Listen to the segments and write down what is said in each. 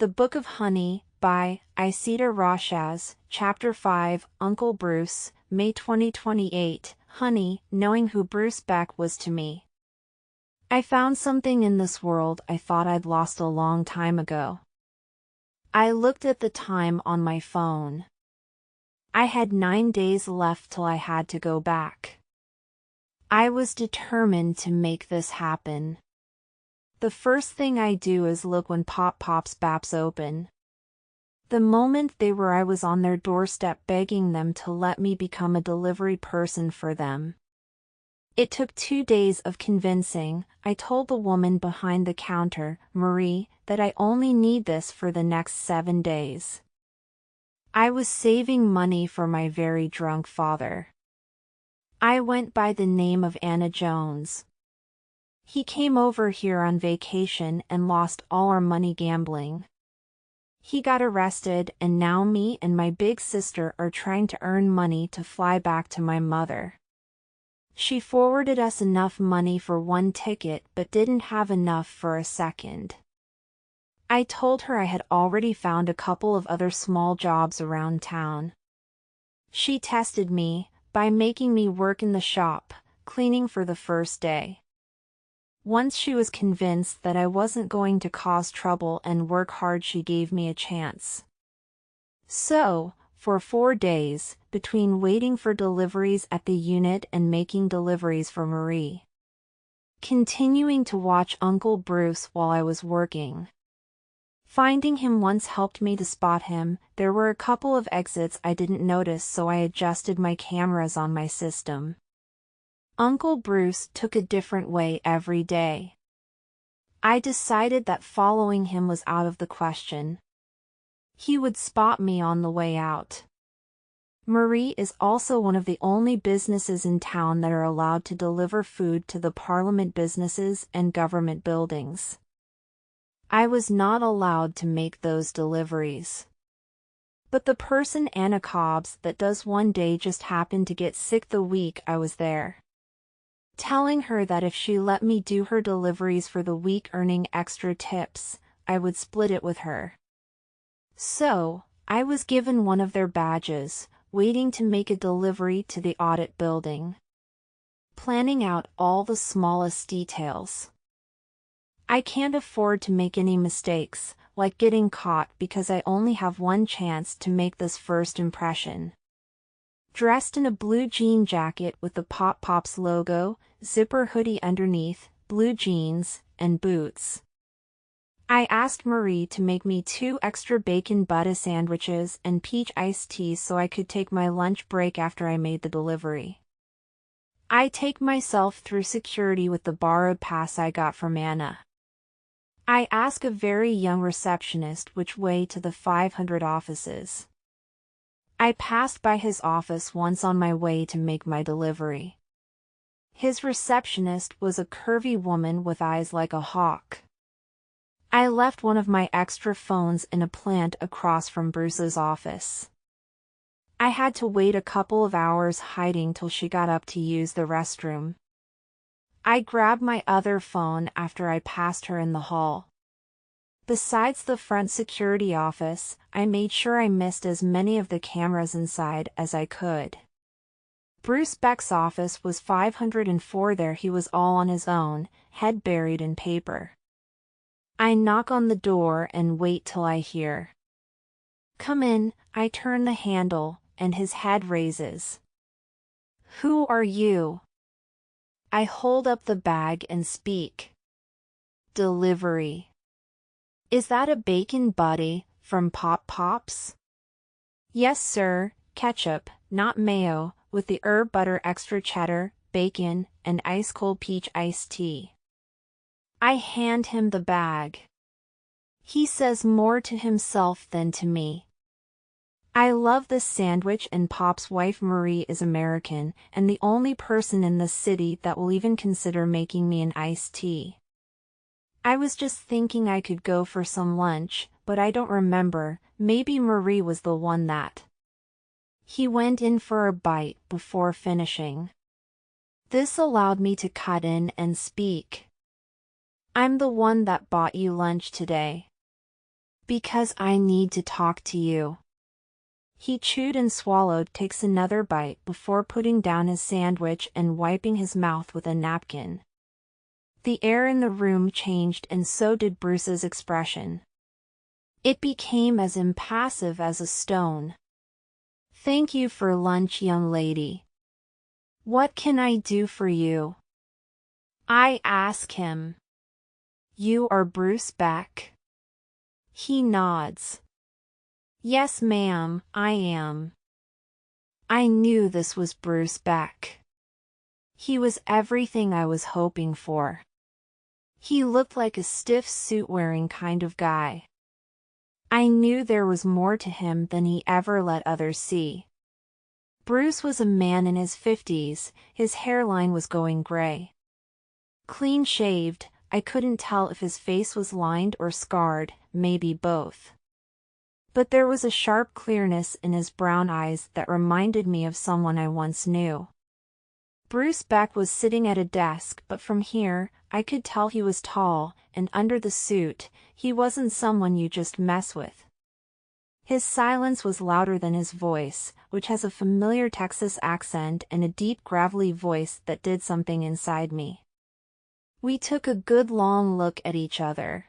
The Book of Honey, by Isita Roshaz, Chapter 5, Uncle Bruce, May 2028. Honey, knowing who Bruce Beck was to me. I found something in this world I thought I'd lost a long time ago. I looked at the time on my phone. I had 9 days left till I had to go back. I was determined to make this happen. The first thing I do is look when Pop's Baps open. The moment they were, I was on their doorstep begging them to let me become a delivery person for them. It took 2 days of convincing. I told the woman behind the counter, Marie, that I only need this for the next 7 days. I was saving money for my very drunk father. I went by the name of Anna Jones. He came over here on vacation and lost all our money gambling. He got arrested, and now me and my big sister are trying to earn money to fly back to my mother. She forwarded us enough money for 1 ticket but didn't have enough for a second. I told her I had already found a couple of other small jobs around town. She tested me by making me work in the shop, cleaning for the first day. Once she was convinced that I wasn't going to cause trouble and work hard, she gave me a chance. So, for 4 days, between waiting for deliveries at the unit and making deliveries for Marie, continuing to watch Uncle Bruce while I was working. Finding him once helped me to spot him. There were a couple of exits I didn't notice, so I adjusted my cameras on my system. Uncle Bruce took a different way every day. I decided that following him was out of the question. He would spot me on the way out. Marie is also one of the only businesses in town that are allowed to deliver food to the Parliament businesses and government buildings. I was not allowed to make those deliveries. But the person Anna Cobbs that does one day just happened to get sick the week I was there. Telling her that if she let me do her deliveries for the week earning extra tips, I would split it with her. So, I was given one of their badges, waiting to make a delivery to the audit building. Planning out all the smallest details. I can't afford to make any mistakes, like getting caught, because I only have one chance to make this first impression. Dressed in a blue jean jacket with the Pop's logo, zipper hoodie underneath, blue jeans, and boots. I asked Marie to make me 2 extra bacon butter sandwiches and peach iced tea so I could take my lunch break after I made the delivery. I take myself through security with the borrowed pass I got from Anna. I ask a very young receptionist which way to the 500 offices. I passed by his office once on my way to make my delivery. His receptionist was a curvy woman with eyes like a hawk. I left one of my extra phones in a plant across from Bruce's office. I had to wait a couple of hours hiding till she got up to use the restroom. I grabbed my other phone after I passed her in the hall. Besides the front security office, I made sure I missed as many of the cameras inside as I could. Bruce Beck's office was 504. There he was all on his own, head buried in paper. I knock on the door and wait till I hear, "Come in." I turn the handle, and his head raises. "Who are you?" I hold up the bag and speak. "Delivery." "Is that a bacon buddy from Pop's?" "Yes sir, ketchup, not mayo, with the herb butter, extra cheddar, bacon, and ice-cold peach iced tea." I hand him the bag. He says more to himself than to me. I love this sandwich, and Pop's wife Marie is American, and the only person in the city that will even consider making me an iced tea. I was just thinking I could go for some lunch, but I don't remember. Maybe Marie was the one that. He went in for a bite before finishing. This allowed me to cut in and speak. "I'm the one that bought you lunch today." Because I need to talk to you. He chewed and swallowed, takes another bite before putting down his sandwich and wiping his mouth with a napkin. The air in the room changed, and so did Bruce's expression. It became as impassive as a stone. Thank you for lunch, young lady. What can I do for you? I ask him. You are Bruce Beck? He nods. Yes, ma'am, I am. I knew this was Bruce Beck. He was everything I was hoping for. He looked like a stiff suit-wearing kind of guy. I knew there was more to him than he ever let others see. Bruce was a man in his 50s, his hairline was going gray. Clean-shaved, I couldn't tell if his face was lined or scarred, maybe both. But there was a sharp clearness in his brown eyes that reminded me of someone I once knew. Bruce Beck was sitting at a desk, but from here, I could tell he was tall, and under the suit, he wasn't someone you just mess with. His silence was louder than his voice, which has a familiar Texas accent and a deep gravelly voice that did something inside me. We took a good long look at each other.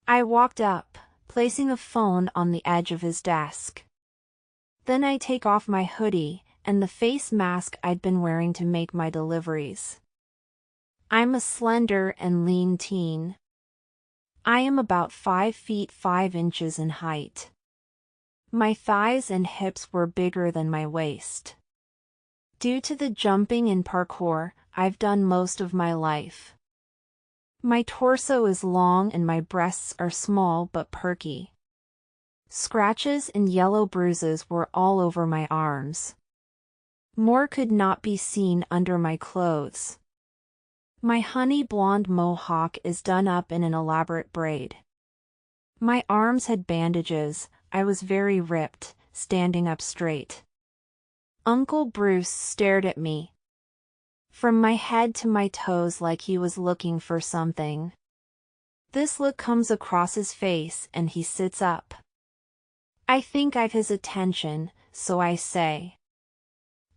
I walked up, placing a phone on the edge of his desk. Then I take off my hoodie, and the face mask I'd been wearing to make my deliveries. I'm a slender and lean teen. I am about 5 feet 5 inches in height. My thighs and hips were bigger than my waist. Due to the jumping and parkour I've done most of my life. My torso is long and my breasts are small but perky. Scratches and yellow bruises were all over my arms. More could not be seen under my clothes. My honey blonde mohawk is done up in an elaborate braid. My arms had bandages, I was very ripped, standing up straight. Uncle Bruce stared at me. From my head to my toes like he was looking for something. This look comes across his face and he sits up. I think I've his attention, so I say.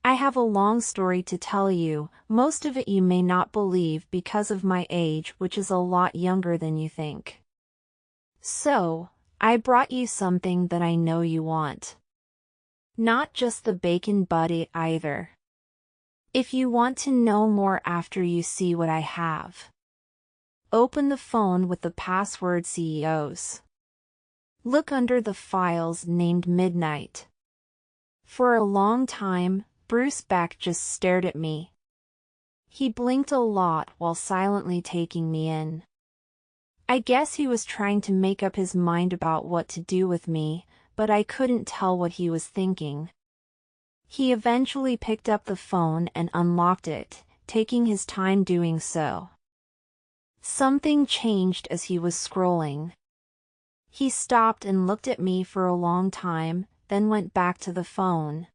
I have a long story to tell you, most of it you may not believe because of my age, which is a lot younger than you think. So, I brought you something that I know you want. Not just the bacon buddy either. If you want to know more after you see what I have. Open the phone with the password CEOs. Look under the files named Midnight. For a long time, Bruce Beck just stared at me. He blinked a lot while silently taking me in. I guess he was trying to make up his mind about what to do with me, but I couldn't tell what he was thinking. He eventually picked up the phone and unlocked it, taking his time doing so. Something changed as he was scrolling. He stopped and looked at me for a long time, then went back to the phone.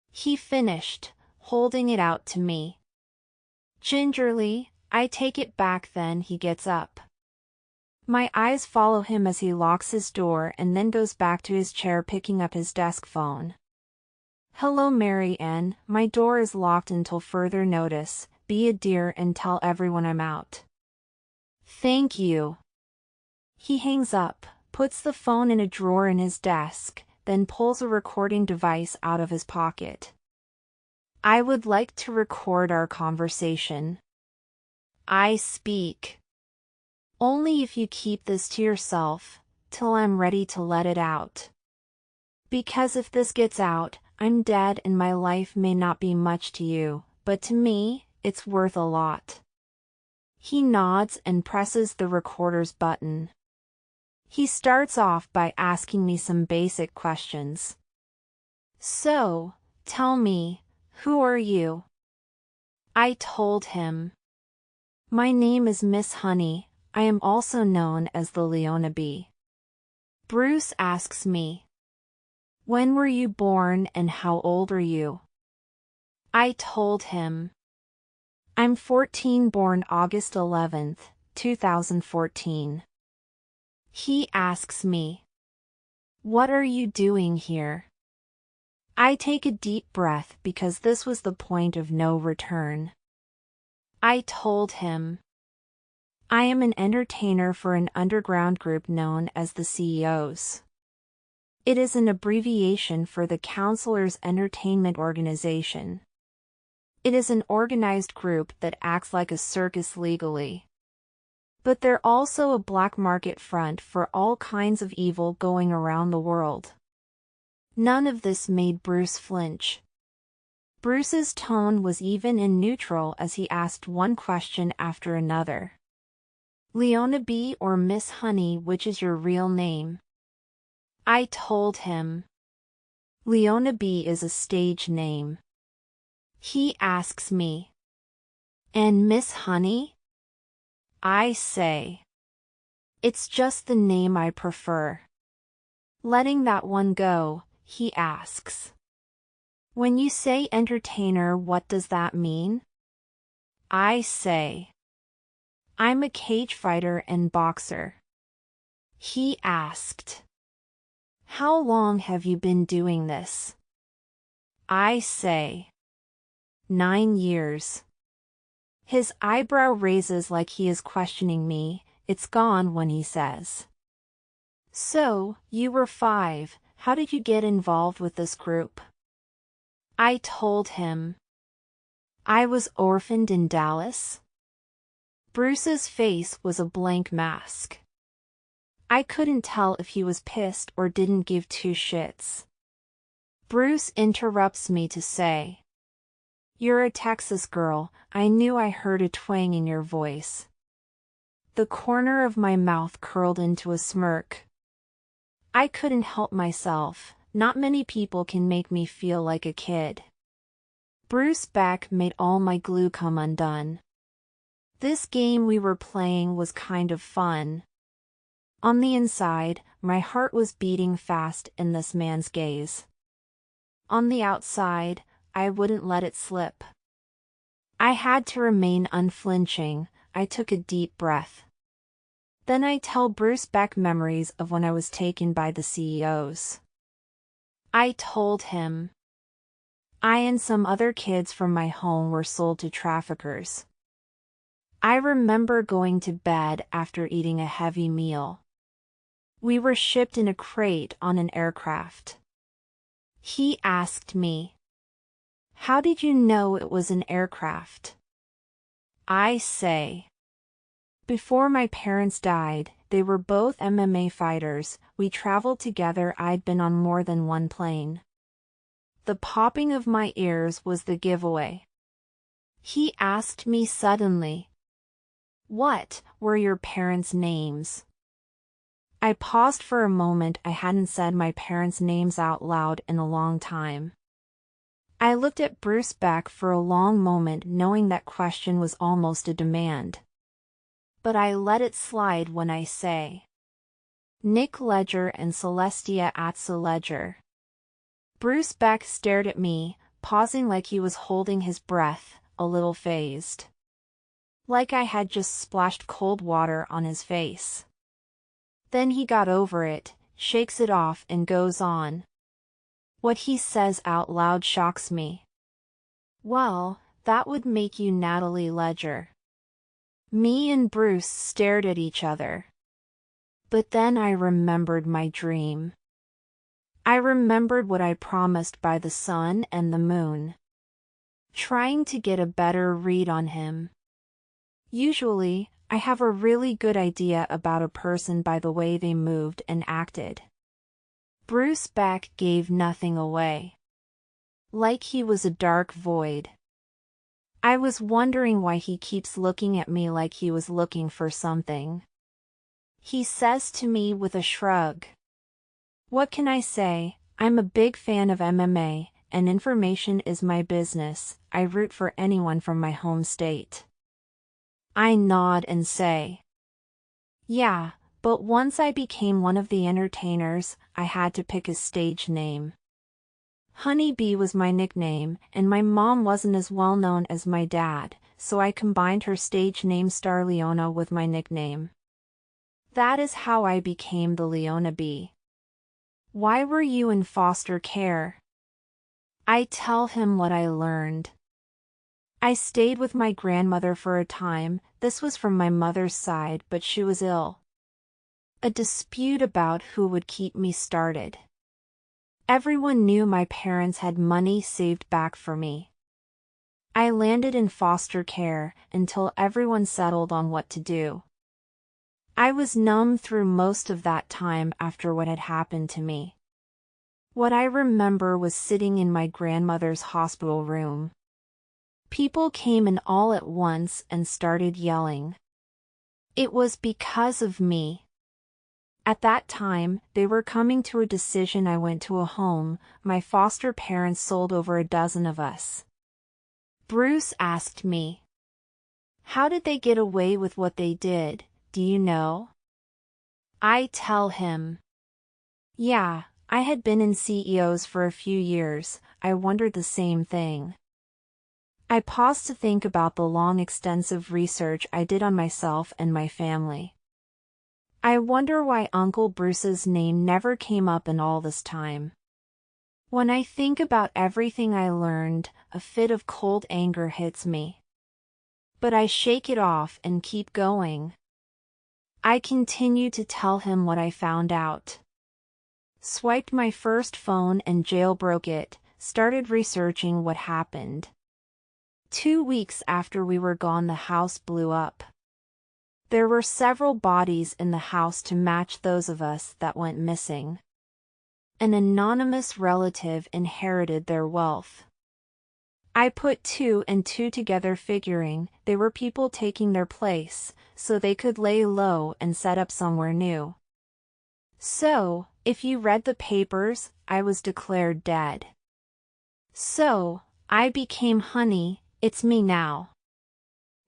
He finished, holding it out to me. Gingerly, I take it back, then he gets up. My eyes follow him as he locks his door and then goes back to his chair, picking up his desk phone. Hello, Mary Ann, my door is locked until further notice. Be a dear and tell everyone I'm out. Thank you. He hangs up, puts the phone in a drawer in his desk, then pulls a recording device out of his pocket. I would like to record our conversation. I speak. Only if you keep this to yourself, till I'm ready to let it out. Because if this gets out, I'm dead and my life may not be much to you, but to me, it's worth a lot. He nods and presses the recorder's button. He starts off by asking me some basic questions. So, tell me, who are you? I told him. My name is Miss Honey, I am also known as the Leona Bee. Bruce asks me. When were you born and how old are you? I told him. I'm 14, born August 11th, 2014. He asks me, "What are you doing here?" I take a deep breath because this was the point of no return. I told him, "I am an entertainer for an underground group known as the CEOs. It is an abbreviation for the Counselors Entertainment Organization. It is an organized group that acts like a circus legally. But they're also a black market front for all kinds of evil going around the world." None of this made Bruce flinch. Bruce's tone was even and neutral as he asked one question after another. "Leona B. or Miss Honey, which is your real name?" I told him, "Leona B. is a stage name." He asks me, "And Miss Honey?" I say, "It's just the name I prefer." Letting that one go, he asks, "When you say entertainer, what does that mean?" I say, "I'm a cage fighter and boxer." He asked, "How long have you been doing this?" I say, 9 years. His eyebrow raises like he is questioning me. It's gone when he says, "So, you were 5, how did you get involved with this group?" I told him, "I was orphaned in Dallas." Bruce's face was a blank mask. I couldn't tell if he was pissed or didn't give two shits. Bruce interrupts me to say, "You're a Texas girl, I knew I heard a twang in your voice." The corner of my mouth curled into a smirk. I couldn't help myself, not many people can make me feel like a kid. Bruce Beck made all my glue come undone. This game we were playing was kind of fun. On the inside, my heart was beating fast in this man's gaze. On the outside, I wouldn't let it slip. I had to remain unflinching. I took a deep breath. Then I tell Bruce Beck memories of when I was taken by the CEOs. I told him, I and some other kids from my home were sold to traffickers. I remember going to bed after eating a heavy meal. We were shipped in a crate on an aircraft. He asked me, "How did you know it was an aircraft?" I say, "Before my parents died, they were both MMA fighters, we traveled together, I'd been on more than one plane." The popping of my ears was the giveaway. He asked me suddenly, "What were your parents' names?" I paused for a moment. I hadn't said my parents' names out loud in a long time. I looked at Bruce Beck for a long moment, knowing that question was almost a demand. But I let it slide when I say, "Nick Ledger and Celestia Atza Ledger." Bruce Beck stared at me, pausing like he was holding his breath, a little phased. Like I had just splashed cold water on his face. Then he got over it, shakes it off and goes on. What he says out loud shocks me. "Well, that would make you Natalie Ledger." Me and Bruce stared at each other. But then I remembered my dream. I remembered what I promised by the sun and the moon. Trying to get a better read on him. Usually, I have a really good idea about a person by the way they moved and acted. Bruce Beck gave nothing away. Like he was a dark void. I was wondering why he keeps looking at me like he was looking for something. He says to me with a shrug, "What can I say? I'm a big fan of MMA, and information is my business. I root for anyone from my home state." I nod and say, "Yeah, but once I became one of the entertainers, I had to pick a stage name. Honey Bee was my nickname, and my mom wasn't as well known as my dad, so I combined her stage name Star Leona with my nickname. That is how I became the Leona bee. Why were you in foster care? I tell him what I learned. I stayed with my grandmother for a time. This was from my mother's side, but she was ill. A dispute about who would keep me started. Everyone knew my parents had money saved back for me. I landed in foster care until everyone settled on what to do. I was numb through most of that time after what had happened to me. What I remember was sitting in my grandmother's hospital room. People came in all at once and started yelling. It was because of me. At that time, they were coming to a decision. I went to a home. My foster parents sold over a dozen of us. Bruce asked me, "How did they get away with what they did, do you know?" I tell him, "Yeah, I had been in CEOs for a few years. I wondered the same thing." I paused to think about the long extensive research I did on myself and my family. I wonder why Uncle Bruce's name never came up in all this time. When I think about everything I learned, a fit of cold anger hits me. But I shake it off and keep going. I continue to tell him what I found out. Swiped my first phone and jailbroke it, started researching what happened. 2 weeks after we were gone, the house blew up. There were several bodies in the house to match those of us that went missing. An anonymous relative inherited their wealth. I put 2 and 2 together, figuring they were people taking their place, so they could lay low and set up somewhere new. So, if you read the papers, I was declared dead. So, I became Honey. It's me now.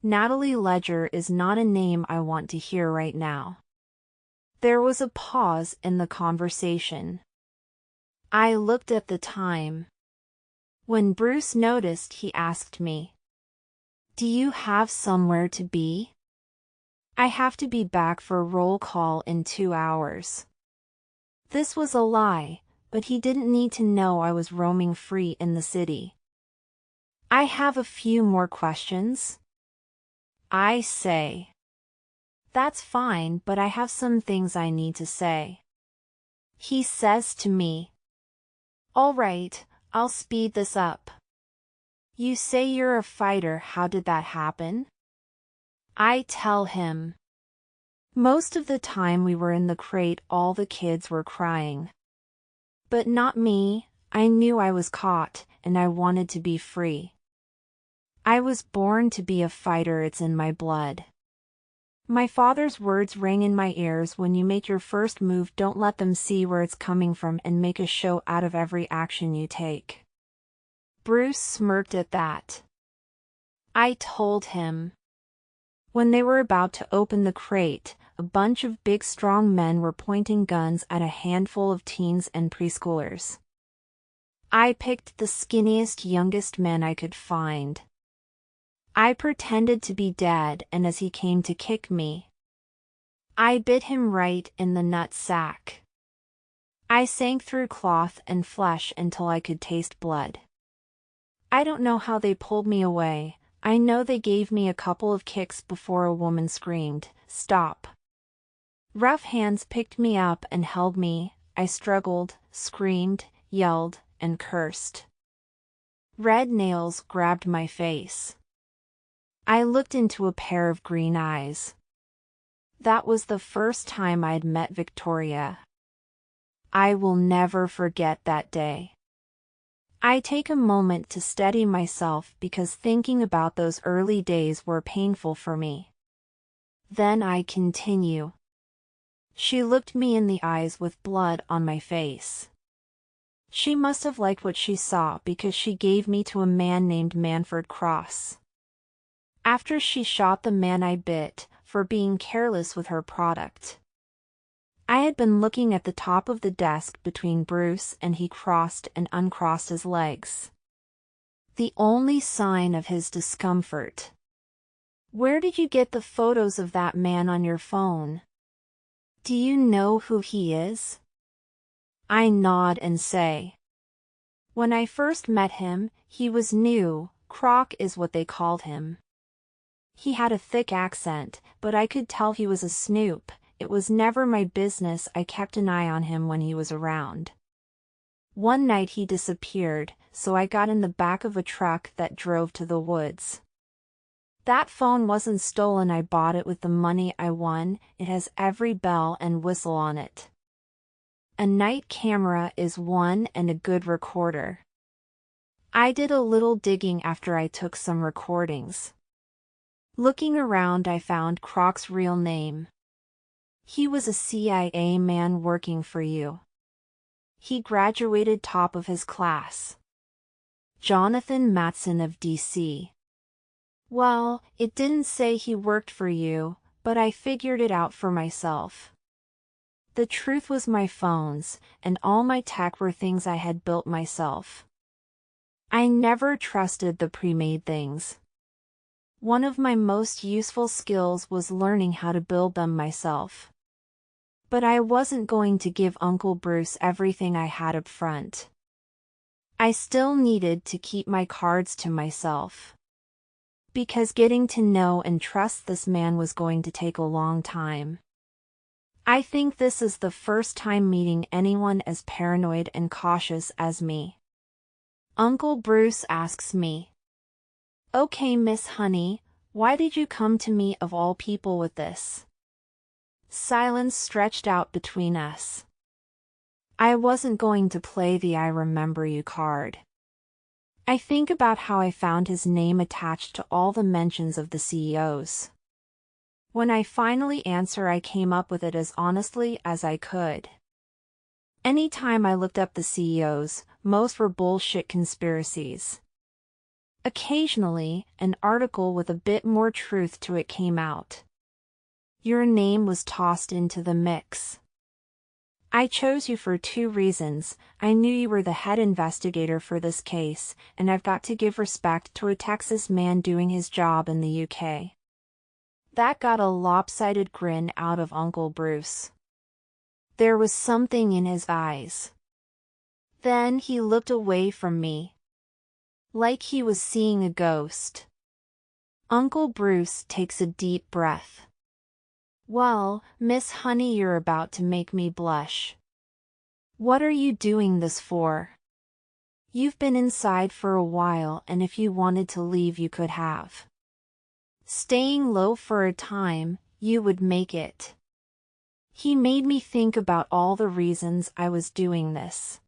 Natalie Ledger is not a name I want to hear right now. There was a pause in the conversation. I looked at the time. When Bruce noticed, he asked me, "Do you have somewhere to be?" "I have to be back for a roll call in 2 hours." This was a lie, but he didn't need to know I was roaming free in the city. "I have a few more questions." I say. "That's fine, but I have some things I need to say." He says to me, "All right, I'll speed this up. You say you're a fighter. How did that happen?" I tell him. Most of the time we were in the crate, all the kids were crying. But not me. I knew I was caught, and I wanted to be free. I was born to be a fighter. It's in my blood. My father's words rang in my ears: when you make your first move, don't let them see where it's coming from, and make a show out of every action you take. Bruce smirked at that. I told him. When they were about to open the crate, a bunch of big strong men were pointing guns at a handful of teens and preschoolers. I picked the skinniest, youngest man I could find. I pretended to be dead, and as he came to kick me, I bit him right in the nut sack. I sank through cloth and flesh until I could taste blood. I don't know how they pulled me away. I know they gave me a couple of kicks before a woman screamed, "Stop." Rough hands picked me up and held me. I struggled, screamed, yelled, and cursed. Red nails grabbed my face. I looked into a pair of green eyes. That was the first time I'd met Victoria. I will never forget that day. I take a moment to steady myself because thinking about those early days were painful for me. Then I continue. She looked me in the eyes with blood on my face. She must have liked what she saw because she gave me to a man named Manfred Cross. After she shot the man I bit for being careless with her product. I had been looking at the top of the desk between Bruce and he crossed and uncrossed his legs. The only sign of his discomfort. "Where did you get the photos of that man on your phone?" Do you know who he is? I nod and say. When I first met him, he was new, Croc is what they called him. He had a thick accent, but I could tell he was a snoop. It was never my business. I kept an eye on him when he was around. One night he disappeared, so I got in the back of a truck that drove to the woods. That phone wasn't stolen. I bought it with the money I won. It has every bell and whistle on it. A night camera is one and a good recorder. I did a little digging after I took some recordings. Looking around, I found Croc's real name. He was a CIA man working for you. He graduated top of his class. Jonathan Matson of DC. Well, it didn't say he worked for you, but I figured it out for myself. The truth was my phones, and all my tech were things I had built myself. I never trusted the pre-made things. One of my most useful skills was learning how to build them myself. But I wasn't going to give Uncle Bruce everything I had up front. I still needed to keep my cards to myself. Because getting to know and trust this man was going to take a long time. I think this is the first time meeting anyone as paranoid and cautious as me. Uncle Bruce asks me, "Okay, Miss Honey, why did you come to me of all people with this?" Silence stretched out between us. I wasn't going to play the "I remember you" card. I think about how I found his name attached to all the mentions of the CEOs. When I finally answer, I came up with it as honestly as I could. Anytime I looked up the CEOs, most were bullshit conspiracies. Occasionally, an article with a bit more truth to it came out. Your name was tossed into the mix. I chose you for two reasons. I knew you were the head investigator for this case, and I've got to give respect to a Texas man doing his job in the UK. That got a lopsided grin out of Uncle Bruce. There was something in his eyes. Then he looked away from me. Like he was seeing a ghost. Uncle Bruce takes a deep breath. Well, Miss Honey, you're about to make me blush. What are you doing this for? You've been inside for a while, and if you wanted to leave you could have. Staying low for a time, you would make it. He made me think about all the reasons I was doing this.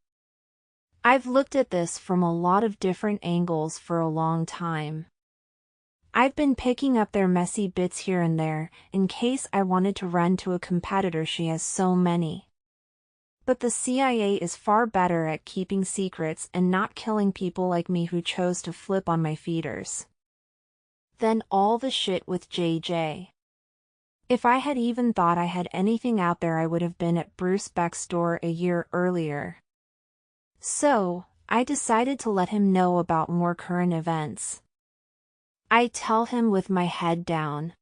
I've looked at this from a lot of different angles for a long time. I've been picking up their messy bits here and there, in case I wanted to run to a competitor. She has so many. But the CIA is far better at keeping secrets and not killing people like me who chose to flip on my feeders. Then all the shit with JJ. If I had even thought I had anything out there, I would have been at Bruce Beck's store a year earlier. So, I decided to let him know about more current events. I tell him with my head down.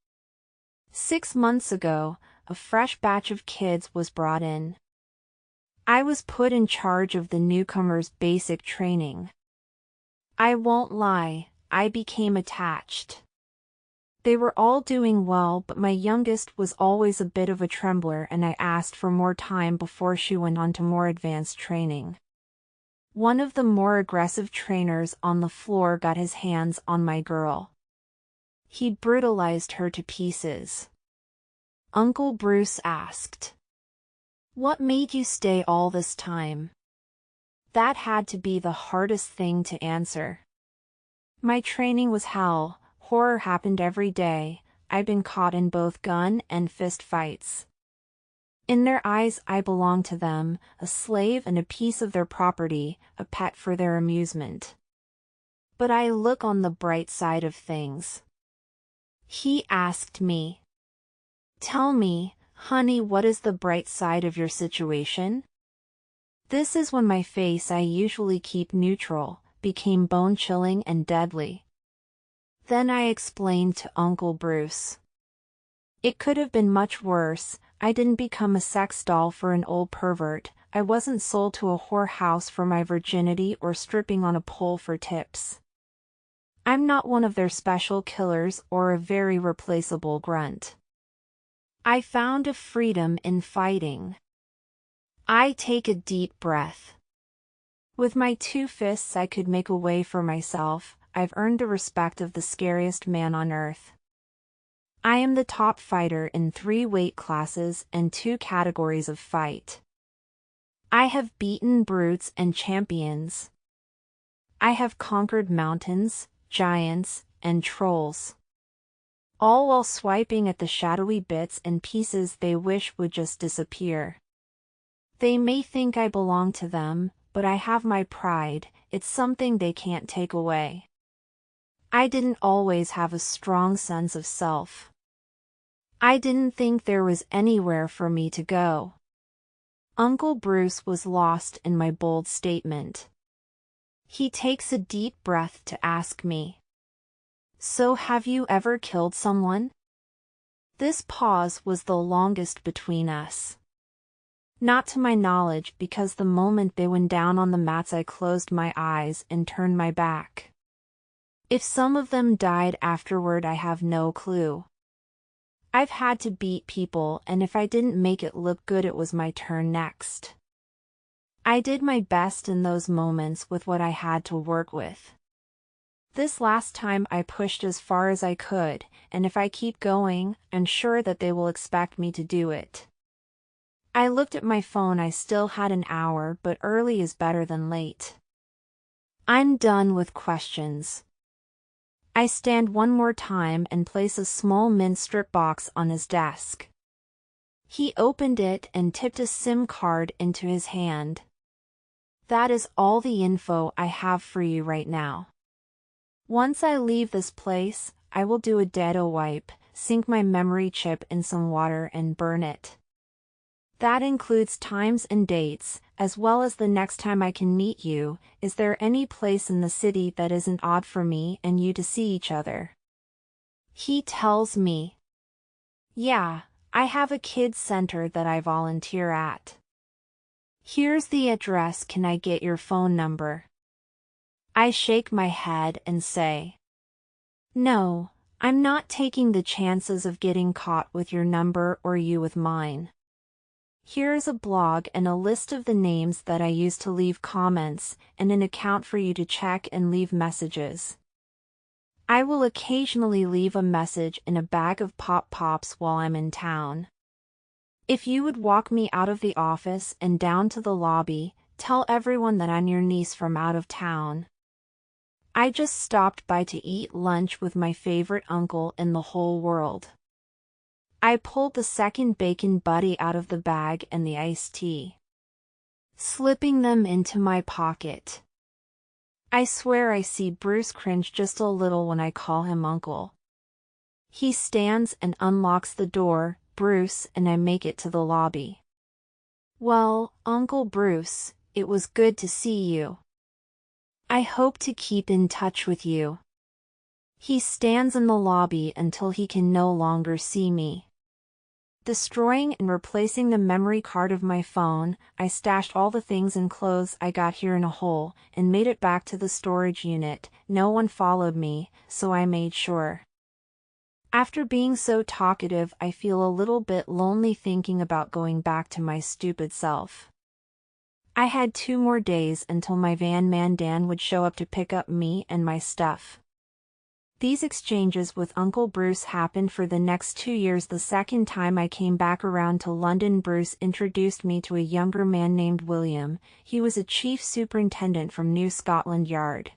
6 months ago, a fresh batch of kids was brought in. I was put in charge of the newcomers' basic training. I won't lie, I became attached. They were all doing well, but my youngest was always a bit of a trembler, and I asked for more time before she went on to more advanced training. One of the more aggressive trainers on the floor got his hands on my girl. He brutalized her to pieces. Uncle Bruce asked, "What made you stay all this time?" That had to be the hardest thing to answer. My training was hell. Horror happened every day. I've been caught in both gun and fist fights. In their eyes, I belonged to them, a slave and a piece of their property, a pet for their amusement. But I look on the bright side of things. He asked me, "Tell me, honey, what is the bright side of your situation?" This is when my face, I usually keep neutral, became bone-chilling and deadly. Then I explained to Uncle Bruce. It could have been much worse. I didn't become a sex doll for an old pervert. I wasn't sold to a whorehouse for my virginity or stripping on a pole for tips. I'm not one of their special killers or a very replaceable grunt. I found a freedom in fighting. I take a deep breath. With my 2 fists I could make a way for myself. I've earned the respect of the scariest man on earth. I am the top fighter in 3 weight classes and 2 categories of fight. I have beaten brutes and champions. I have conquered mountains, giants, and trolls. All while swiping at the shadowy bits and pieces they wish would just disappear. They may think I belong to them, but I have my pride. It's something they can't take away. I didn't always have a strong sense of self. I didn't think there was anywhere for me to go. Uncle Bruce was lost in my bold statement. He takes a deep breath to ask me, "So have you ever killed someone?" This pause was the longest between us. Not to my knowledge, because the moment they went down on the mats I closed my eyes and turned my back. If some of them died afterward, I have no clue. I've had to beat people, and if I didn't make it look good, it was my turn next. I did my best in those moments with what I had to work with. This last time I pushed as far as I could, and if I keep going, I'm sure that they will expect me to do it. I looked at my phone. I still had an hour, but early is better than late. I'm done with questions. I stand one more time and place a small mint strip box on his desk. He opened it and tipped a SIM card into his hand. That is all the info I have for you right now. Once I leave this place, I will do a data wipe, sink my memory chip in some water and burn it. That includes times and dates, as well as the next time I can meet you. Is there any place in the city that isn't odd for me and you to see each other? He tells me. Yeah, I have a kids center that I volunteer at. Here's the address. Can I get your phone number? I shake my head and say, no, I'm not taking the chances of getting caught with your number or you with mine. Here's a blog and a list of the names that I use to leave comments, and an account for you to check and leave messages. I will occasionally leave a message in a bag of Pop Pops while I'm in town. If you would walk me out of the office and down to the lobby, tell everyone that I'm your niece from out of town. I just stopped by to eat lunch with my favorite uncle in the whole world. I pulled the second bacon buddy out of the bag and the iced tea, slipping them into my pocket. I swear I see Bruce cringe just a little when I call him uncle. He stands and unlocks the door, Bruce, and I make it to the lobby. Well, Uncle Bruce, it was good to see you. I hope to keep in touch with you. He stands in the lobby until he can no longer see me. Destroying and replacing the memory card of my phone, I stashed all the things and clothes I got here in a hole, and made it back to the storage unit. No one followed me, so I made sure. After being so talkative, I feel a little bit lonely thinking about going back to my stupid self. I had 2 more days until my van man Dan would show up to pick up me and my stuff. These exchanges with Uncle Bruce happened for the next 2 years. The second time I came back around to London, Bruce introduced me to a younger man named William. He was a chief superintendent from New Scotland Yard.